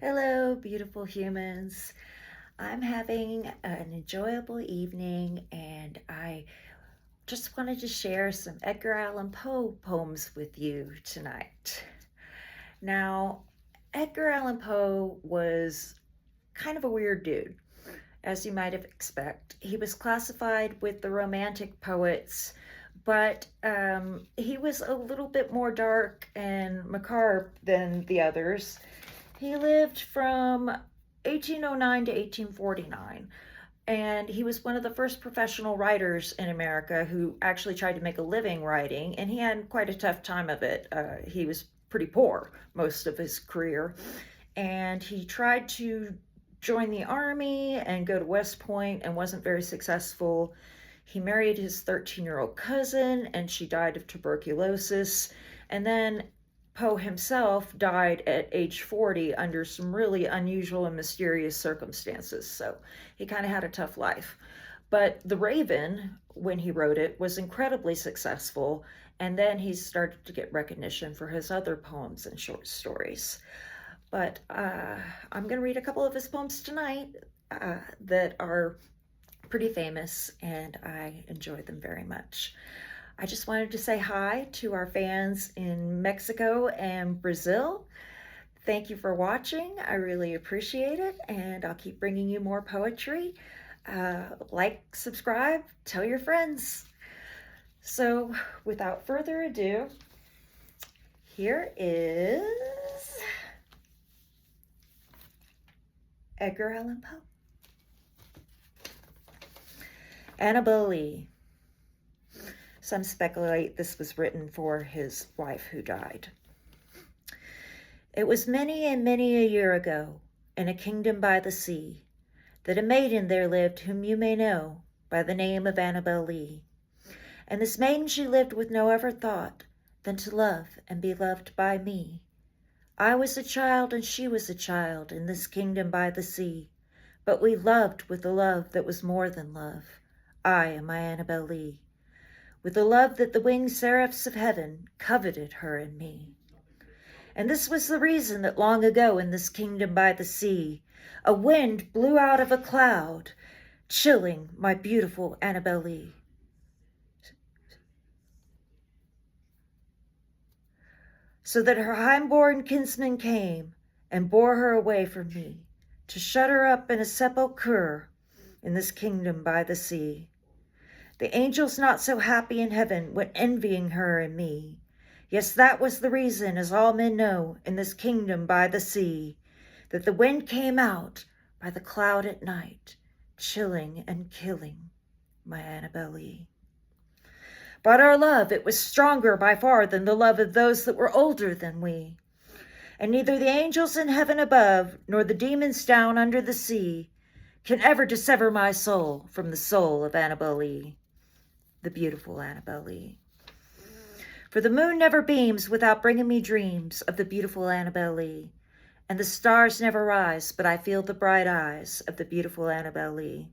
Hello, beautiful humans. I'm having an enjoyable evening and I just wanted to share some Edgar Allan Poe poems with you tonight. Now, Edgar Allan Poe was kind of a weird dude, as you might have expected. He was classified with the Romantic poets, but he was a little bit more dark and macabre than the others. He lived from 1809 to 1849, and he was one of the first professional writers in America who actually tried to make a living writing, and he had quite a tough time of it. He was pretty poor most of his career, and he tried to join the army and go to West Point and wasn't very successful. He married his 13-year-old cousin, and she died of tuberculosis. And then Poe himself died at age 40 under some really unusual and mysterious circumstances. So he kind of had a tough life. But The Raven, when he wrote it, was incredibly successful. And then he started to get recognition for his other poems and short stories. But I'm going to read a couple of his poems tonight that are pretty famous, and I enjoy them very much. I just wanted to say hi to our fans in Mexico and Brazil. Thank you for watching. I really appreciate it, and I'll keep bringing you more poetry. Like, subscribe, tell your friends. So, without further ado, here is Edgar Allan Poe. Annabel Lee. Some speculate this was written for his wife who died. It was many and many a year ago, in a kingdom by the sea, that a maiden there lived whom you may know by the name of Annabel Lee. And this maiden she lived with no other thought than to love and be loved by me. I was a child and she was a child in this kingdom by the sea, but we loved with a love that was more than love, I and my Annabel Lee, with a love that the winged seraphs of heaven coveted her and me. And this was the reason that long ago in this kingdom by the sea, a wind blew out of a cloud, chilling my beautiful Annabel Lee. So that her high-born kinsman came and bore her away from me, to shut her up in a sepulchre in this kingdom by the sea. The angels not so happy in heaven went envying her and me. Yes, that was the reason, as all men know, in this kingdom by the sea, that the wind came out by the cloud at night, chilling and killing my Annabel Lee. But our love, it was stronger by far than the love of those that were older than we. And neither the angels in heaven above, nor the demons down under the sea, can ever dissever my soul from the soul of Annabel Lee, the beautiful Annabel Lee. For the moon never beams without bringing me dreams of the beautiful Annabel Lee, and the stars never rise but I feel the bright eyes of the beautiful Annabel Lee.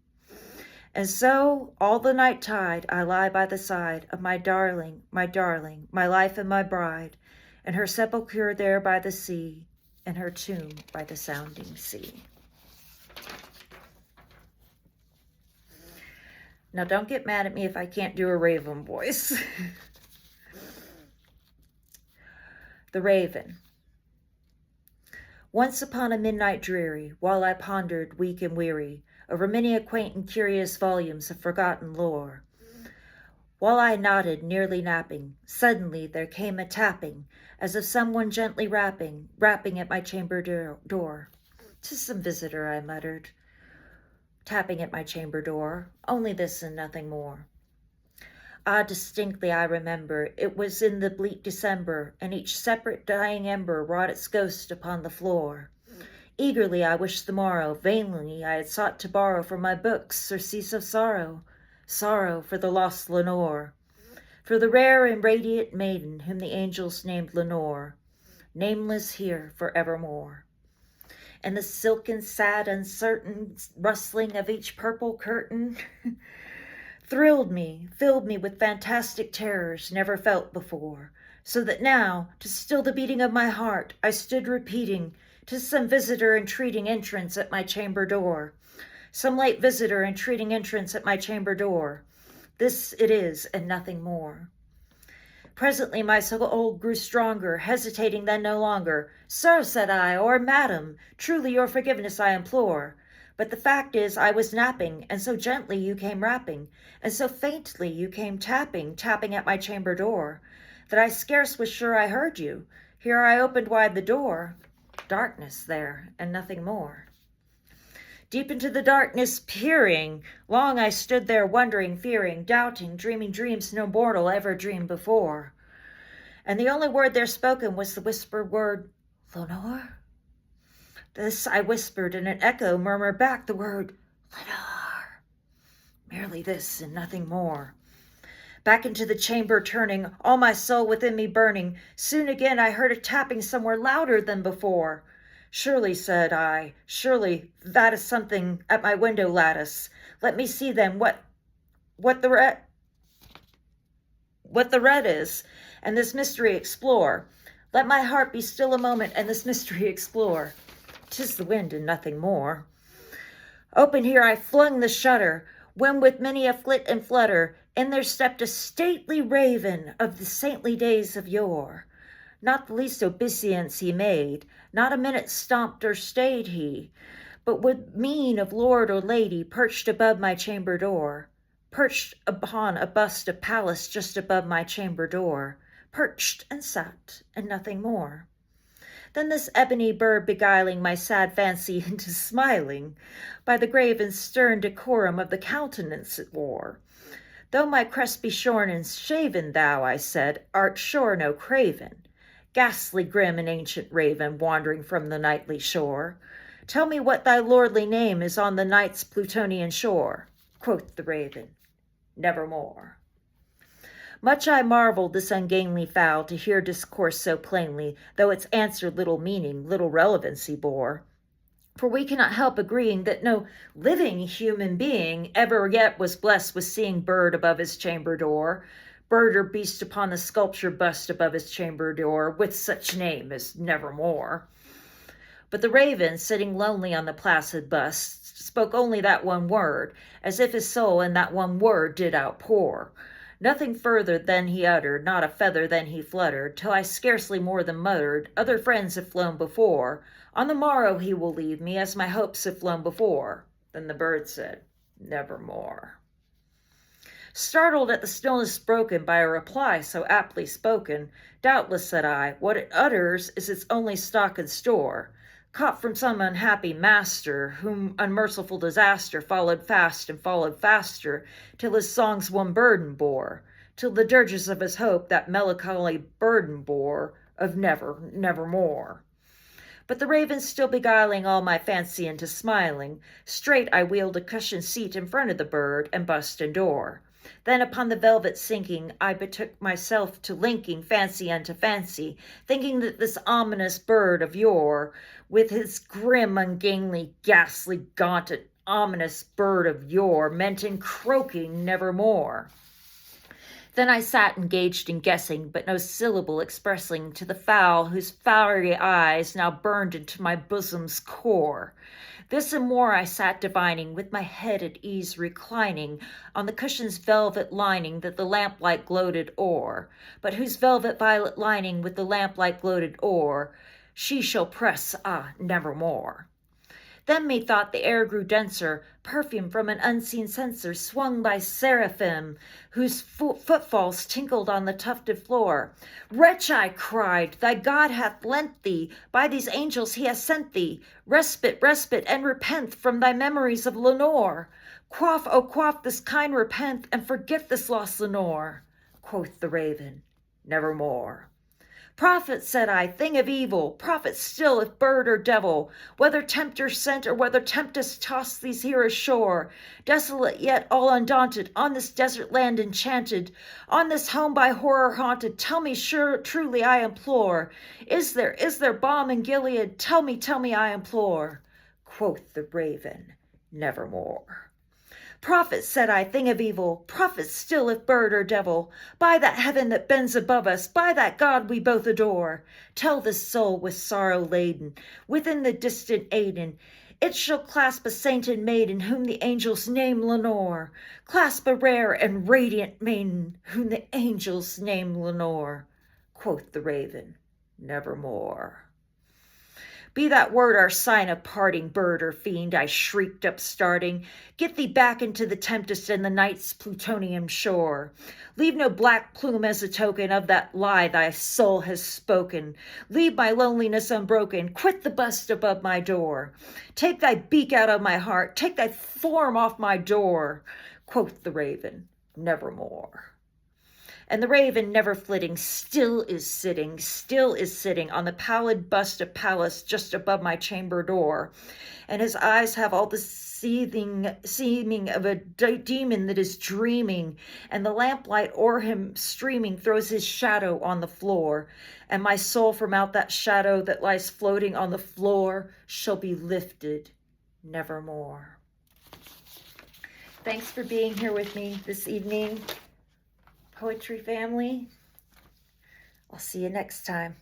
And so, all the night tide, I lie by the side of my darling, my life and my bride, and her sepulchre there by the sea, and her tomb by the sounding sea. Now, don't get mad at me if I can't do a raven voice. The Raven. Once upon a midnight dreary, while I pondered, weak and weary, over many a quaint and curious volumes of forgotten lore. While I nodded, nearly napping, suddenly there came a tapping, as of someone gently rapping at my chamber door. "'Tis some visitor," I muttered, tapping at my chamber door, "only this and nothing more." Ah, distinctly I remember, it was in the bleak December, and each separate dying ember wrought its ghost upon the floor. Eagerly I wished the morrow, vainly I had sought to borrow from my books surcease of sorrow, sorrow for the lost Lenore, for the rare and radiant maiden whom the angels named Lenore, nameless here forevermore. And the silken, sad, uncertain rustling of each purple curtain thrilled me, filled me with fantastic terrors never felt before, so that now, to still the beating of my heart, I stood repeating, 'Tis some visitor entreating entrance at my chamber door. Some late visitor entreating entrance at my chamber door. This it is, and nothing more. Presently my soul grew stronger, hesitating then no longer. Sir, said I, or madam, truly your forgiveness I implore. But the fact is I was napping, and so gently you came rapping, and so faintly you came tapping at my chamber door, that I scarce was sure I heard you. Here I opened wide the door. Darkness there, and nothing more. Deep into the darkness peering, long I stood there wondering, fearing, doubting, dreaming dreams no mortal ever dreamed before. And the only word there spoken was the whispered word, Lenore? This I whispered, and an echo murmured back the word, Lenore. Merely this and nothing more. Back into the chamber turning, all my soul within me burning, soon again I heard a tapping somewhere louder than before. Surely, said I, surely that is something at my window lattice. Let me see then what the red is, and this mystery explore. Let my heart be still a moment, and this mystery explore. 'Tis the wind and nothing more. Open here I flung the shutter, when with many a flit and flutter, in there stepped a stately raven of the saintly days of yore. Not the least obeisance he made, not a minute stopped or stayed he, but with mien of lord or lady perched above my chamber door, perched upon a bust of Pallas just above my chamber door, perched and sat, and nothing more. Then this ebony bird beguiling my sad fancy into smiling, by the grave and stern decorum of the countenance it wore. Though my crest be shorn and shaven, thou, I said, art sure no craven, ghastly grim and ancient raven, wandering from the nightly shore. Tell me what thy lordly name is on the night's Plutonian shore. Quoth the raven, Nevermore. Much I marveled this ungainly fowl to hear discourse so plainly, though its answer little meaning, little relevancy bore. For we cannot help agreeing that no living human being ever yet was blessed with seeing bird above his chamber door, bird or beast upon the sculpture bust above his chamber door, with such name as Nevermore. But the raven, sitting lonely on the placid bust, spoke only that one word, as if his soul in that one word did outpour. Nothing further than he uttered, not a feather than he fluttered, till I scarcely more than muttered, Other friends have flown before. On the morrow he will leave me, as my hopes have flown before. Then the bird said, Nevermore. Startled at the stillness broken by a reply so aptly spoken, doubtless, said I, what it utters is its only stock and store, caught from some unhappy master, whom unmerciful disaster followed fast and followed faster, till his songs one burden bore, till the dirges of his hope that melancholy burden bore of nevermore. But the raven still beguiling all my fancy into smiling, straight I wheeled a cushioned seat in front of the bird, and bust and door. Then upon the velvet sinking, I betook myself to linking fancy unto fancy, thinking that this ominous bird of yore, with his grim, ungainly, ghastly, gaunted, ominous bird of yore, meant in croaking nevermore. Then I sat engaged in guessing, but no syllable expressing to the fowl whose fiery eyes now burned into my bosom's core. This and more I sat divining, with my head at ease reclining on the cushion's velvet lining that the lamplight gloated o'er, but whose velvet violet lining with the lamplight gloated o'er, she shall press, nevermore. Then methought the air grew denser, perfume from an unseen censer swung by seraphim, whose footfalls tinkled on the tufted floor. Wretch, I cried, thy God hath lent thee, by these angels he has sent thee, respite, and repent from thy memories of Lenore. Quaff, O quaff this kind repent, and forget this lost Lenore. Quoth the raven, Nevermore. Prophet, said I, thing of evil, prophet still if bird or devil, whether tempter sent or whether tempest tossed these here ashore, desolate yet all undaunted, on this desert land enchanted, on this home by horror haunted, tell me sure, truly I implore, is there balm in Gilead, tell me I implore. Quoth the raven, Nevermore. Prophet, said I, thing of evil, prophet still if bird or devil, by that heaven that bends above us, by that God we both adore, tell this soul with sorrow laden, within the distant Aidenn, it shall clasp a sainted maiden whom the angels name Lenore, clasp a rare and radiant maiden whom the angels name Lenore. Quoth the raven, nevermore. Be that word our sign of parting, bird or fiend, I shrieked upstarting. Get thee back into the tempest and the night's plutonium shore. Leave no black plume as a token of that lie thy soul has spoken. Leave my loneliness unbroken. Quit the bust above my door. Take thy beak out of my heart. Take thy form off my door. Quoth the raven, nevermore. And the raven, never flitting, still is sitting on the pallid bust of Pallas just above my chamber door. And his eyes have all the seeming of a demon that is dreaming, and the lamplight o'er him streaming throws his shadow on the floor. And my soul from out that shadow that lies floating on the floor shall be lifted nevermore. Thanks for being here with me this evening, Poetry family. I'll see you next time.